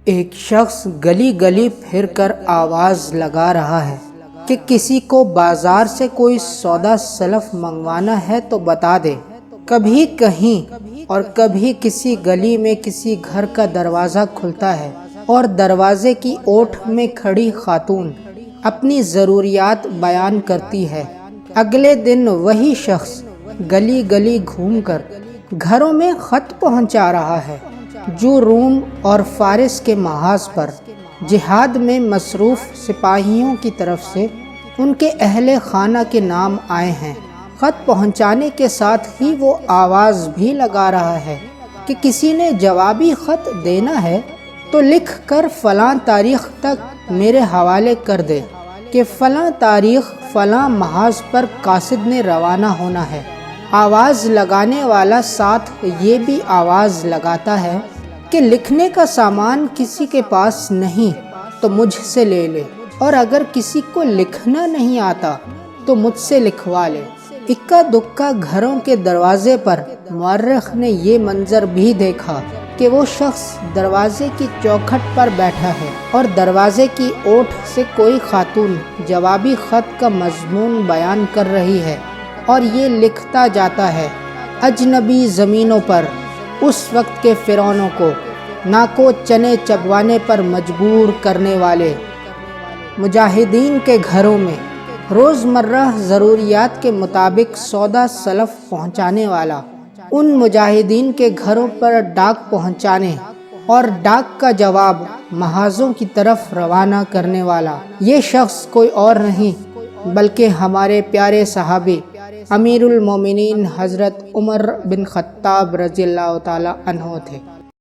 ایک شخص گلی گلی پھر کر آواز لگا رہا ہے کہ کسی کو بازار سے کوئی سودا سلف منگوانا ہے تو بتا دے۔ کبھی کہیں اور کبھی کسی گلی میں کسی گھر کا دروازہ کھلتا ہے اور دروازے کی اوٹ میں کھڑی خاتون اپنی ضروریات بیان کرتی ہے۔ اگلے دن وہی شخص گلی گلی گھوم کر گھروں میں خط پہنچا رہا ہے جو روم اور فارس کے محاذ پر جہاد میں مصروف سپاہیوں کی طرف سے ان کے اہل خانہ کے نام آئے ہیں۔ خط پہنچانے کے ساتھ ہی وہ آواز بھی لگا رہا ہے کہ کسی نے جوابی خط دینا ہے تو لکھ کر فلاں تاریخ تک میرے حوالے کر دے کہ فلاں تاریخ فلاں محاذ پر قاصد نے روانہ ہونا ہے۔ آواز لگانے والا ساتھ یہ بھی آواز لگاتا ہے کہ لکھنے کا سامان کسی کے پاس نہیں تو مجھ سے لے لے، اور اگر کسی کو لکھنا نہیں آتا تو مجھ سے لکھوا لے۔ اکا دکا گھروں کے دروازے پر مورخ نے یہ منظر بھی دیکھا کہ وہ شخص دروازے کی چوکھٹ پر بیٹھا ہے اور دروازے کی اوٹ سے کوئی خاتون جوابی خط کا مضمون بیان کر رہی ہے اور یہ لکھتا جاتا ہے: اجنبی زمینوں پر اس وقت کے فرعونوں کو ناکو چنے چبوانے پر مجبور کرنے والے مجاہدین کے گھروں میں روزمرہ ضروریات کے مطابق سودا سلف پہنچانے والا، ان مجاہدین کے گھروں پر ڈاک پہنچانے اور ڈاک کا جواب محاذوں کی طرف روانہ کرنے والا، یہ شخص کوئی اور نہیں بلکہ ہمارے پیارے صحابی امیر المومنین حضرت عمر بن خطاب رضی اللہ تعالی عنہ تھے۔